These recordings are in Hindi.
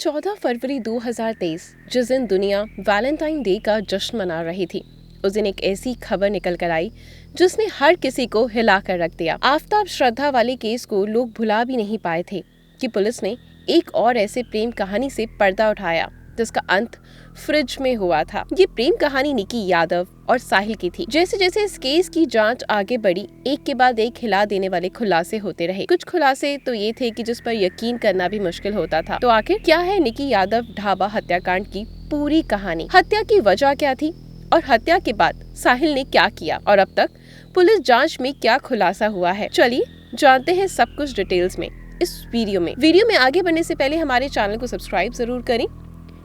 14 फरवरी 2023 जिस दिन दुनिया वैलेंटाइन डे का जश्न मना रही थी, उस दिन एक ऐसी खबर निकल कर आई जिसने हर किसी को हिला कर रख दिया। आफताब श्रद्धा वाले केस को लोग भुला भी नहीं पाए थे कि पुलिस ने एक और ऐसे प्रेम कहानी से पर्दा उठाया जिसका अंत फ्रिज में हुआ था। ये प्रेम कहानी निकी यादव और साहिल की थी। जैसे जैसे इस केस की जांच आगे बढ़ी, एक के बाद एक हिला देने वाले खुलासे होते रहे। कुछ खुलासे तो ये थे कि जिस पर यकीन करना भी मुश्किल होता था। तो आखिर क्या है निकी यादव ढाबा हत्याकांड की पूरी कहानी? हत्या की वजह क्या थी और हत्या के बाद साहिल ने क्या किया और अब तक पुलिस जाँच में क्या खुलासा हुआ है? चलिए जानते हैं सब कुछ डिटेल्स में इस वीडियो में आगे बढ़ने से पहले हमारे चैनल को सब्सक्राइब जरूर करें,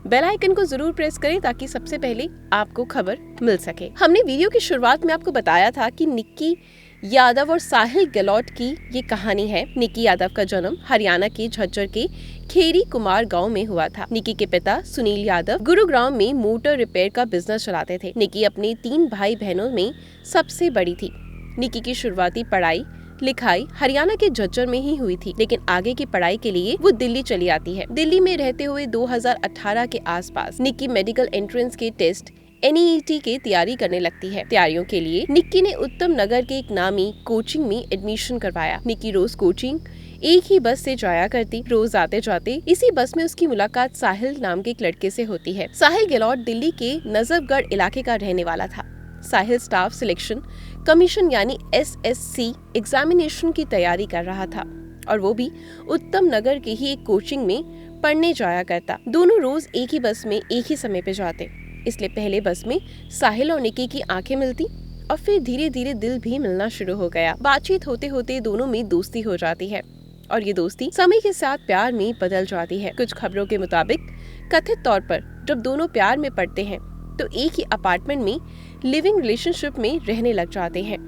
बेल आइकन को जरूर प्रेस करें ताकि सबसे पहले आपको खबर मिल सके। हमने वीडियो की शुरुआत में आपको बताया था कि निकी यादव और साहिल गहलोत की ये कहानी है। निकी यादव का जन्म हरियाणा के झज्जर के खेरी कुमार गांव में हुआ था। निकी के पिता सुनील यादव गुरुग्राम में मोटर रिपेयर का बिजनेस चलाते थे। निकी अपने 3 भाई बहनों में सबसे बड़ी थी। निकी की शुरुआती पढ़ाई लिखाई हरियाणा के झज्जर में ही हुई थी, लेकिन आगे की पढ़ाई के लिए वो दिल्ली चली आती है। दिल्ली में रहते हुए 2018 के आसपास निकी मेडिकल एंट्रेंस के टेस्ट NEET की तैयारी करने लगती है। तैयारियों के लिए निक्की ने उत्तम नगर के एक नामी कोचिंग में एडमिशन करवाया। निक्की रोज कोचिंग एक ही बस से जाया करती। रोज आते जाते इसी बस में उसकी मुलाकात साहिल नाम के एक लड़के से होती है। साहिल गहलोत दिल्ली के नजफगढ़ इलाके का रहने वाला था। साहिल स्टाफ सिलेक्शन कमीशन यानी SSC एग्जामिनेशन की तैयारी कर रहा था और वो भी उत्तम नगर के ही एक कोचिंग में पढ़ने जाया करता। दोनों रोज एक ही बस में एक ही समय पे जाते, इसलिए पहले बस में साहिल और निकी की आंखें मिलती और फिर धीरे धीरे दिल भी मिलना शुरू हो गया। बातचीत होते होते दोनों में दोस्ती हो जाती है और ये दोस्ती समय के साथ प्यार में बदल जाती है। कुछ खबरों के मुताबिक कथित तौर पर जब दोनों प्यार में पड़ते हैं तो एक ही अपार्टमेंट में लिविंग रिलेशनशिप में रहने लग जाते हैं।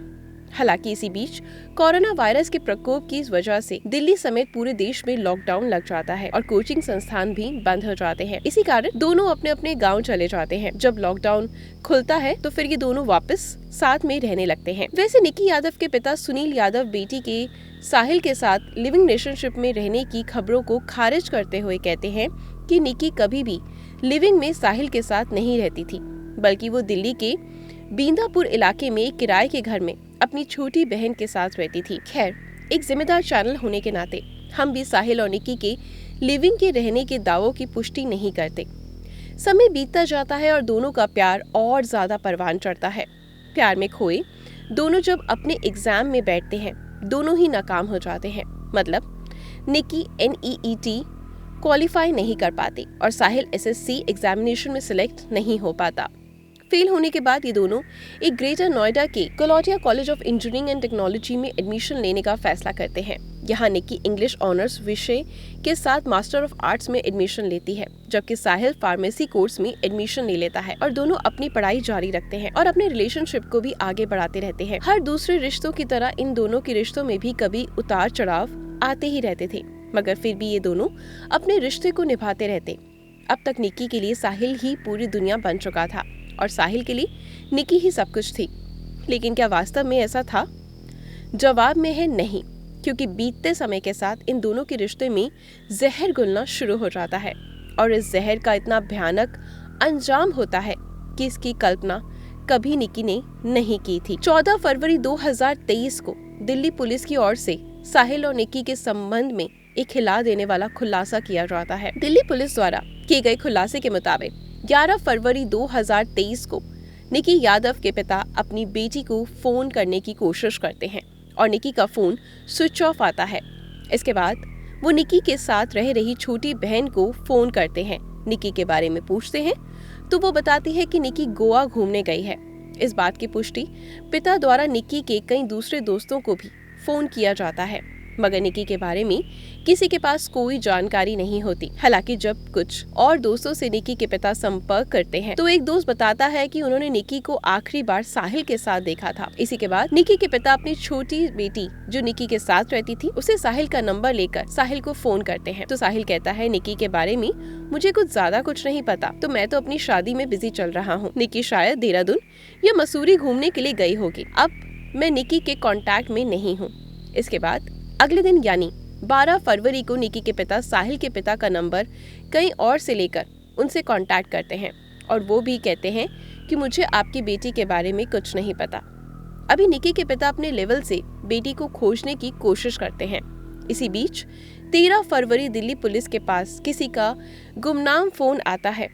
हालांकि इसी बीच कोरोना वायरस के प्रकोप की वजह से दिल्ली समेत पूरे देश में लॉकडाउन लग जाता है और कोचिंग संस्थान भी बंद हो जाते हैं। इसी कारण दोनों अपने अपने गांव चले जाते हैं। जब लॉकडाउन खुलता है तो फिर ये दोनों वापस साथ में रहने लगते हैं। वैसे निकी यादव के पिता सुनील यादव बेटी के साहिल के साथ लिविंग रिलेशनशिप में रहने की खबरों को खारिज करते हुए कहते हैं कि निकी कभी भी लिविंग में साहिल के साथ नहीं रहती थी, बल्कि वो दिल्ली के बींदापुर इलाके में एक किराए के घर में अपनी छोटी बहन के साथ रहती थी। खैर, एक जिम्मेदार चैनल होने के नाते हम भी साहिल और निकी के लिविंग के रहने के दावों की पुष्टि नहीं करते। समय बीतता जाता है और दोनों का प्यार और ज्यादा परवान चढ़ता है। प्यार में खोए दोनों जब अपने एग्जाम में बैठते हैं, दोनों ही नाकाम हो जाते हैं। मतलब निकी NEET क्वालिफाई नहीं कर पाती और साहिल SSC एग्जामिनेशन में सिलेक्ट नहीं हो पाता। फेल होने के बाद ये दोनों एक ग्रेटर नोएडा के Kalautia college of engineering and technology में एडमिशन लेने का फैसला करते हैं। यहाँ निकी इंग्लिश ऑनर्स विषय के साथ मास्टर ऑफ आर्ट्स में एडमिशन लेती है, जबकि साहिल फार्मेसी कोर्स में एडमिशन ले लेता है और दोनों अपनी पढ़ाई जारी रखते हैं और अपने रिलेशनशिप को भी आगे बढ़ाते रहते हैं। हर दूसरे रिश्तों की तरह इन दोनों के रिश्तों में भी कभी उतार चढ़ाव आते ही रहते थे, मगर फिर भी ये दोनों अपने रिश्ते को निभाते रहते। अब तक निकी के लिए साहिल ही पूरी दुनिया बन चुका था और साहिल के लिए निकी ही सब कुछ थी। लेकिन क्या वास्तव में ऐसा था? जवाब में है नहीं, क्योंकि बीतते समय के साथ इन दोनों के रिश्ते में जहर घुलना शुरू हो जाता है और इस जहर का इतना भयानक अंजाम होता है कि इसकी कल्पना कभी निकी ने नहीं की थी। 14 फरवरी 2023 को दिल्ली पुलिस की ओर से साहिल और निकी के संबंध में एक हिला देने वाला खुलासा किया जाता है। दिल्ली पुलिस द्वारा किए गए खुलासे के मुताबिक 11 फरवरी 2023 को निकी यादव के पिता अपनी बेटी को फोन करने की कोशिश करते हैं और निकी का फोन स्विच ऑफ आता है। इसके बाद वो निकी के साथ रह रही छोटी बहन को फोन करते हैं। निकी के बारे में पूछते हैं तो वो बताती है कि निकी गोवा घूमने गई है। इस बात की पुष्टि पिता द्वारा निकी के कई दूसरे दोस्तों को भी फोन किया जाता है, मगर निकी के बारे में किसी के पास कोई जानकारी नहीं होती। हालांकि जब कुछ और दोस्तों से निकी के पिता संपर्क करते हैं तो एक दोस्त बताता है कि उन्होंने निकी को आखिरी बार साहिल के साथ देखा था। इसी के बाद निकी के पिता अपनी छोटी बेटी जो निकी के साथ रहती थी उसे साहिल का नंबर लेकर साहिल को फोन करते हैं। तो साहिल कहता है निकी के बारे में मुझे ज्यादा कुछ नहीं पता, तो मैं तो अपनी शादी में बिजी चल रहा हूँ। निकी शायद देहरादून या मसूरी घूमने के लिए गई होगी। अब मैं निकी के कांटेक्ट में नहीं हूँ। इसके बाद अगले दिन यानी 12 फरवरी को निकी के पिता साहिल के पिता का नंबर कहीं और से लेकर उनसे कांटेक्ट करते हैं और वो भी कहते हैं कि मुझे आपकी बेटी के बारे में कुछ नहीं पता। अभी निकी के पिता अपने लेवल से बेटी को खोजने की कोशिश करते हैं। इसी बीच 13 फरवरी दिल्ली पुलिस के पास किसी का गुमनाम फोन आता है।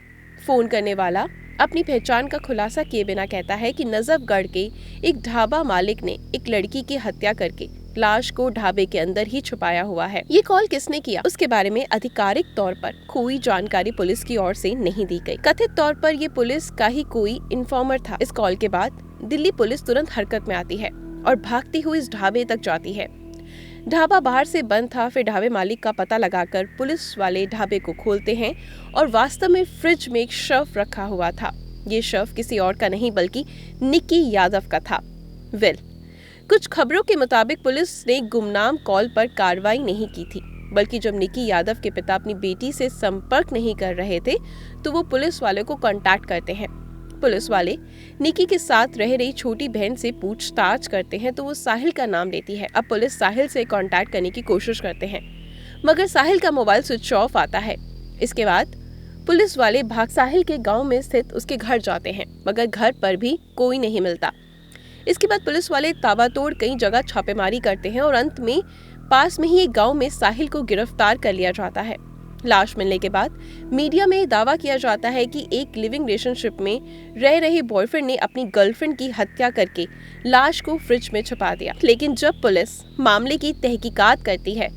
फोन करने वाला अपनी पहचान का खुलासा किए बिना कहता है कि नजफगढ़ के एक ढाबा मालिक ने एक लड़की की हत्या करके लाश को ढाबे के अंदर ही छुपाया हुआ है। ये कॉल किसने किया उसके बारे में आधिकारिक तौर पर कोई जानकारी पुलिस की ओर से नहीं दी गई। कथित तौर पर ये पुलिस का ही कोई इन्फॉर्मर था। इस कॉल के बाद दिल्ली पुलिस तुरंत हरकत में आती है और भागती हुई इस ढाबे तक जाती है। ढाबा बाहर से बंद था। फिर ढाबे मालिक का पता लगाकर पुलिस वाले ढाबे को खोलते हैं और वास्तव में फ्रिज में एक शव रखा हुआ था। ये शव किसी और का नहीं बल्कि निकी यादव का था। कुछ खबरों के मुताबिक पुलिस ने गुमनाम कॉल पर कार्रवाई नहीं की थी, बल्कि जब निकी यादव के पिता अपनी बेटी से संपर्क नहीं कर रहे थे तो वो पुलिस वाले को कांटेक्ट करते हैं। पुलिस वाले निकी के साथ रह रही छोटी बहन से पूछताछ करते हैं तो वो साहिल का नाम लेती है। अब पुलिस साहिल से कांटेक्ट करने की कोशिश करते हैं मगर साहिल का मोबाइल स्विच ऑफ आता है। इसके बाद पुलिस वाले भाग साहिल के गांव में स्थित उसके घर जाते हैं मगर घर पर भी कोई नहीं मिलता। इसके बाद पुलिस वाले ताबड़तोड़ कई जगह छापेमारी करते हैं और अंत में पास में ही एक गांव में साहिल को गिरफ्तार कर लिया जाता है। लाश मिलने के बाद मीडिया में दावा किया जाता है कि एक लिविंग रिलेशनशिप में रह रहे बॉयफ्रेंड ने अपनी गर्लफ्रेंड की हत्या करके लाश को फ्रिज में छुपा दिया। लेकिन जब पुलिस मामले की तहकीकात करती है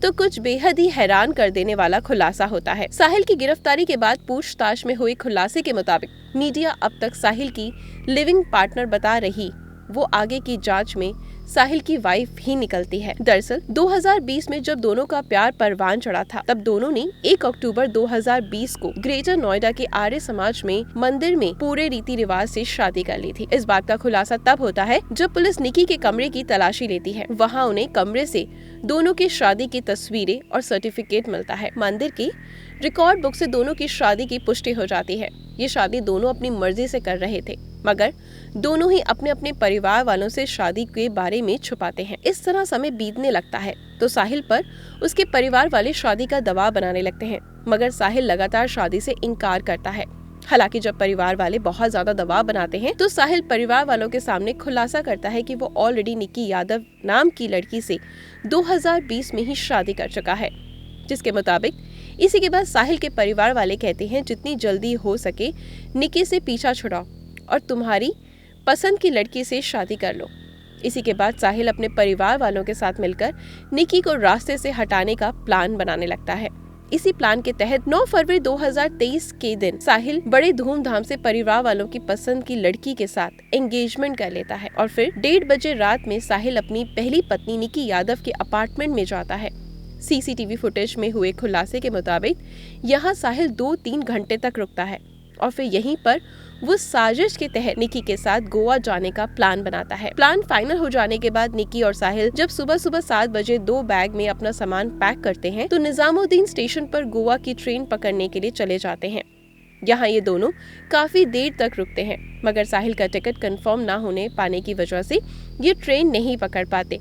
तो कुछ बेहद ही हैरान कर देने वाला खुलासा होता है। साहिल की गिरफ्तारी के बाद पूछताछ में हुए खुलासे के मुताबिक मीडिया अब तक साहिल की लिविंग पार्टनर बता रही वो आगे की जांच में साहिल की वाइफ ही निकलती है। दरअसल 2020 में जब दोनों का प्यार परवान चढ़ा था तब दोनों ने 1 अक्टूबर 2020 को ग्रेटर नोएडा के आर्य समाज में मंदिर में पूरे रीति रिवाज से शादी कर ली थी। इस बात का खुलासा तब होता है जब पुलिस निकी के कमरे की तलाशी लेती है। वहाँ उन्हें कमरे से दोनों की शादी की तस्वीरें और सर्टिफिकेट मिलता है। मंदिर की रिकॉर्ड बुक से दोनों की शादी की पुष्टि हो जाती है। ये शादी दोनों अपनी मर्जी से कर रहे थे मगर दोनों ही अपने अपने परिवार वालों से शादी के बारे में छुपाते हैं। इस तरह समय बीतने लगता है तो साहिल पर उसके परिवार वाले शादी का दबाव बनाने लगते हैं मगर साहिल लगातार शादी से इनकार करता है। हालांकि जब परिवार वाले बहुत ज्यादा दबाव बनाते हैं तो साहिल परिवार वालों के सामने खुलासा करता है कि वो ऑलरेडी निकी यादव नाम की लड़की से 2020 में ही शादी कर चुका है। जिसके मुताबिक इसी के बाद साहिल के परिवार वाले कहते हैं जितनी जल्दी हो सके निकी से पीछा छुड़ाओ और तुम्हारी पसंद की लड़की से शादी कर लो। इसी के बाद साहिल अपने परिवार वालों के साथ मिलकर निकी को रास्ते से हटाने का प्लान बनाने लगता है। इसी प्लान के तहत 9 फरवरी 2023 के दिन साहिल बड़े धूमधाम से परिवार वालों की पसंद की लड़की के साथ एंगेजमेंट कर लेता है और फिर 1:30 बजे रात में साहिल अपनी पहली पत्नी निकी यादव के अपार्टमेंट में जाता है। सीसीटीवी फुटेज में हुए खुलासे के मुताबिक यहाँ साहिल 2-3 घंटे तक रुकता है और फिर यहीं पर वो साजिश के तहत निकी के साथ गोवा जाने का प्लान बनाता है। प्लान फाइनल हो जाने के बाद निकी और साहिल जब सुबह 7 बजे 2 बैग में अपना सामान पैक करते हैं तो निजामुद्दीन स्टेशन पर गोवा की ट्रेन पकड़ने के लिए चले जाते हैं। यहाँ ये दोनों काफी देर तक रुकते हैं मगर साहिल का टिकट कंफर्म ना होने पाने की वजह से ये ट्रेन नहीं पकड़ पाते।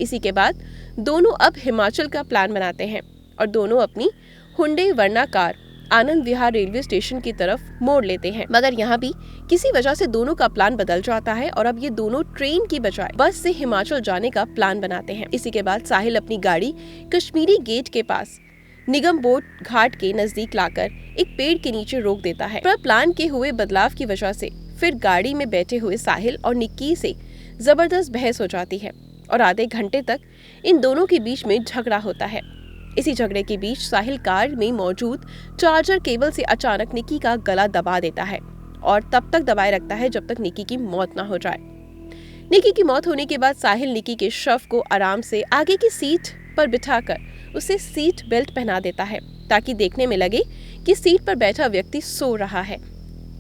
इसी के बाद दोनों अब हिमाचल का प्लान बनाते हैं और दोनों अपनी Hyundai Verna car Anand Vihar railway station की तरफ मोड़ लेते हैं मगर यहाँ भी किसी वजह से दोनों का प्लान बदल जाता है और अब ये दोनों ट्रेन की बजाय बस से हिमाचल जाने का प्लान बनाते हैं। इसी के बाद साहिल अपनी गाड़ी कश्मीरी गेट के पास निगम बोट घाट के नजदीक लाकर एक पेड़ के नीचे रोक देता है। पर प्लान के हुए बदलाव की वजह से फिर गाड़ी में बैठे हुए साहिल और निक्की से जबरदस्त बहस हो जाती है और आधे घंटे तक इन दोनों के बीच में झगड़ा होता है। इसी झगड़े के बीच साहिल कार में मौजूद चार्जर केबल से अचानक निकी का गला दबा देता है और तब तक दबाए रखता है जब तक निकी की मौत ना हो जाए। निकी की मौत होने के बाद साहिल निकी के शव को आराम से आगे की सीट पर बिठाकर उसे सीट बेल्ट पहना देता है ताकि देखने में लगे कि सीट पर बैठा व्यक्ति सो रहा है।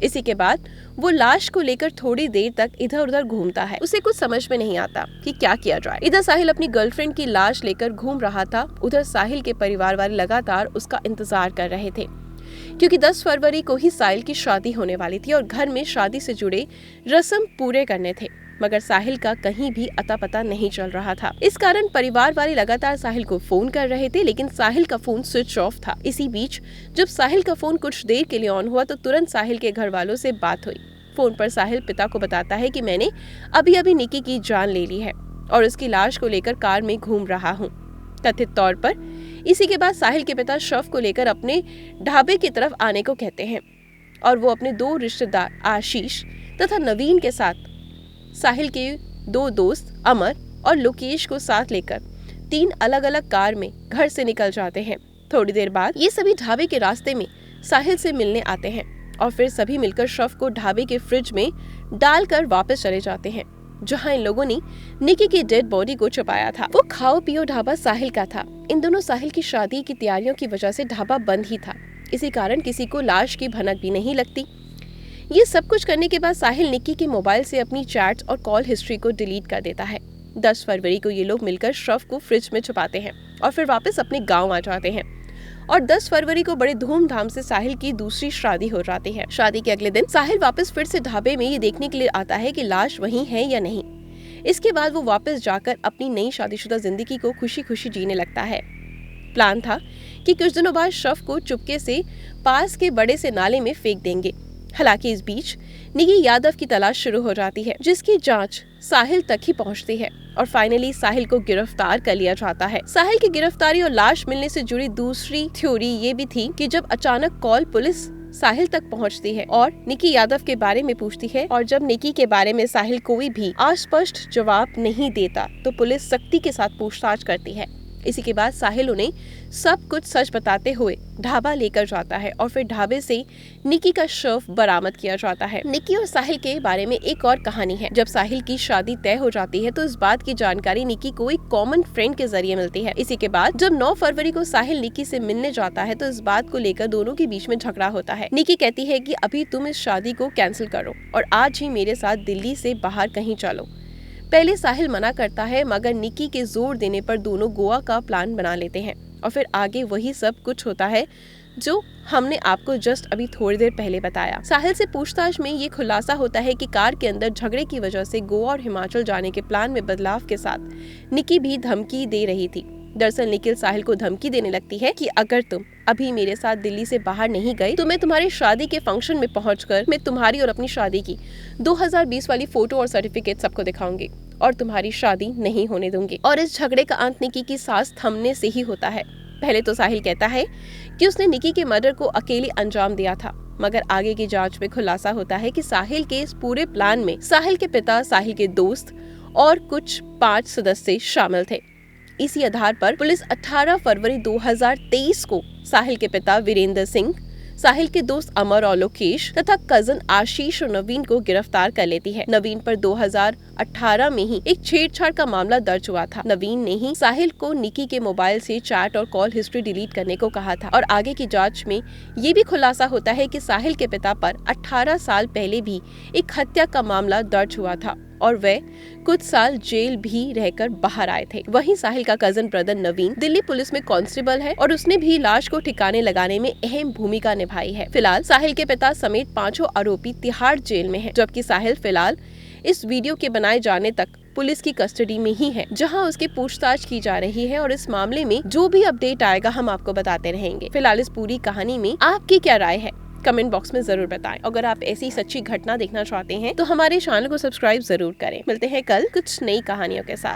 इसी के बाद वो लाश को लेकर थोड़ी देर तक इधर उधर घूमता है। उसे कुछ समझ में नहीं आता कि क्या किया जाए। इधर साहिल अपनी गर्लफ्रेंड की लाश लेकर घूम रहा था, उधर साहिल के परिवार वाले लगातार उसका इंतजार कर रहे थे क्योंकि 10 फरवरी को ही साहिल की शादी होने वाली थी और घर में शादी से जुड़े रस्म पूरे करने थे। मगर साहिल का कहीं भी अता पता नहीं चल रहा था। इस कारण परिवार वाले लगातार साहिल को फोन कर रहे थे, लेकिन साहिल का फोन स्विच ऑफ था। इसी बीच जब साहिल का फोन कुछ देर के लिए ऑन हुआ तो तुरंत साहिल के घर वालों से बात हुई। फोन पर साहिल पिता को बताता है कि मैंने अभी निकी की जान ले ली है और उसकी लाश को लेकर कार में घूम रहा हूँ। कथित तौर पर इसी के बाद साहिल के पिता शव को लेकर अपने ढाबे की तरफ आने को कहते हैं और वो अपने 2 रिश्तेदार आशीष तथा नवीन के साथ साहिल के 2 दोस्त अमर और लोकेश को साथ लेकर 3 अलग-अलग कार में घर से निकल जाते हैं। थोड़ी देर बाद ये सभी ढाबे के रास्ते में साहिल से मिलने आते हैं और फिर सभी मिलकर शव को ढाबे के फ्रिज में डालकर वापस चले जाते हैं, जहां इन लोगों ने निकी की डेड बॉडी को छुपाया था। वो खाओ पियो ढाबा साहिल का था। इन दोनों साहिल की शादी की तैयारियों की वजह से ढाबा बंद ही था। इसी कारण किसी को लाश की भनक भी नहीं लगती। ये सब कुछ करने के बाद साहिल निकी के मोबाइल से अपनी चैट्स और कॉल हिस्ट्री को डिलीट कर देता है। 10 फरवरी को ये लोग मिलकर शव को फ्रिज में छुपाते हैं और फिर वापस अपने गाँव आ जाते हैं। और 10 फरवरी को बड़े धूमधाम से साहिल की दूसरी शादी हो जाती है। शादी के अगले दिन साहिल वापस फिर से ढाबे में ये देखने के लिए आता है कि लाश वहीं है या नहीं। इसके बाद वो वापस जाकर अपनी नई शादीशुदा जिंदगी को खुशी खुशी जीने लगता है। प्लान था कि कुछ दिनों बाद शव को चुपके से पास के बड़े से नाले में फेंक देंगे। हालांकि इस बीच निकी यादव की तलाश शुरू हो जाती है, जिसकी जांच साहिल तक ही पहुंचती है और फाइनली साहिल को गिरफ्तार कर लिया जाता है। साहिल की गिरफ्तारी और लाश मिलने से जुड़ी दूसरी थ्योरी ये भी थी कि जब अचानक कॉल पुलिस साहिल तक पहुंचती है और निकी यादव के बारे में पूछती है और जब निकी के बारे में साहिल कोई भी अस्पष्ट जवाब नहीं देता तो पुलिस सख्ती के साथ पूछताछ करती है। इसी के बाद साहिल उन्हें सब कुछ सच बताते हुए ढाबा लेकर जाता है और फिर ढाबे से निकी का शव बरामद किया जाता है। निकी और साहिल के बारे में एक और कहानी है। जब साहिल की शादी तय हो जाती है तो इस बात की जानकारी निकी को एक कॉमन फ्रेंड के जरिए मिलती है। इसी के बाद जब 9 फरवरी को साहिल निकी से मिलने जाता है तो इस बात को लेकर दोनों के बीच में झगड़ा होता है। निकी कहती है कि अभी तुम इस शादी को कैंसिल करो और आज ही मेरे साथ दिल्ली से बाहर कहीं चलो। पहले साहिल मना करता है, मगर निकी के जोर देने पर दोनों गोवा का प्लान बना लेते हैं और फिर आगे वही सब कुछ होता है जो हमने आपको जस्ट अभी थोड़ी देर पहले बताया। साहिल से पूछताछ में ये खुलासा होता है कि कार के अंदर झगड़े की वजह से गोवा और हिमाचल जाने के प्लान में बदलाव के साथ निकी भी धमकी दे रही थी। दरअसल निखिल साहिल को धमकी देने लगती है कि अगर तुम अभी मेरे साथ दिल्ली से बाहर नहीं गए तो मैं तुम्हारी शादी के फंक्शन में पहुंचकर मैं तुम्हारी और अपनी शादी की 2020 वाली फोटो और सर्टिफिकेट सबको दिखाऊंगी और तुम्हारी शादी नहीं होने दूंगी। और इस झगड़े का अंत निकी की सांस थमने से ही होता है। पहले तो साहिल कहता है कि उसने निकी के मर्डर को अकेले अंजाम दिया था, मगर आगे की जांच में खुलासा होता है कि साहिल के इस पूरे प्लान में साहिल के पिता, साहिल के दोस्त और कुछ 5 सदस्य शामिल थे। इसी आधार पर पुलिस 18 फरवरी 2023 को साहिल के पिता वीरेंद्र सिंह, साहिल के दोस्त अमर और लोकेश तथा कजन आशीष और नवीन को गिरफ्तार कर लेती है। नवीन पर 2018 में ही एक छेड़छाड़ का मामला दर्ज हुआ था। नवीन ने ही साहिल को निकी के मोबाइल से चैट और कॉल हिस्ट्री डिलीट करने को कहा था और आगे की जांच में ये भी खुलासा होता है कि साहिल के पिता पर 18 साल पहले भी एक हत्या का मामला दर्ज हुआ था और वे कुछ साल जेल भी रहकर बाहर आए थे। वहीं साहिल का कजन ब्रदर नवीन दिल्ली पुलिस में कांस्टेबल है और उसने भी लाश को ठिकाने लगाने में अहम भूमिका निभाई है। फिलहाल साहिल के पिता समेत 5 आरोपी तिहाड़ जेल में हैं, जबकि साहिल फिलहाल इस वीडियो के बनाए जाने तक पुलिस की कस्टडी में ही है, जहां उसकी पूछताछ की जा रही है और इस मामले में जो भी अपडेट आएगा हम आपको बताते रहेंगे। फिलहाल इस पूरी कहानी में आपकी क्या राय है, कमेंट बॉक्स में जरूर बताएं। अगर आप ऐसी सच्ची घटना देखना चाहते हैं तो हमारे चैनल को सब्सक्राइब जरूर करें। मिलते हैं कल कुछ नई कहानियों के साथ।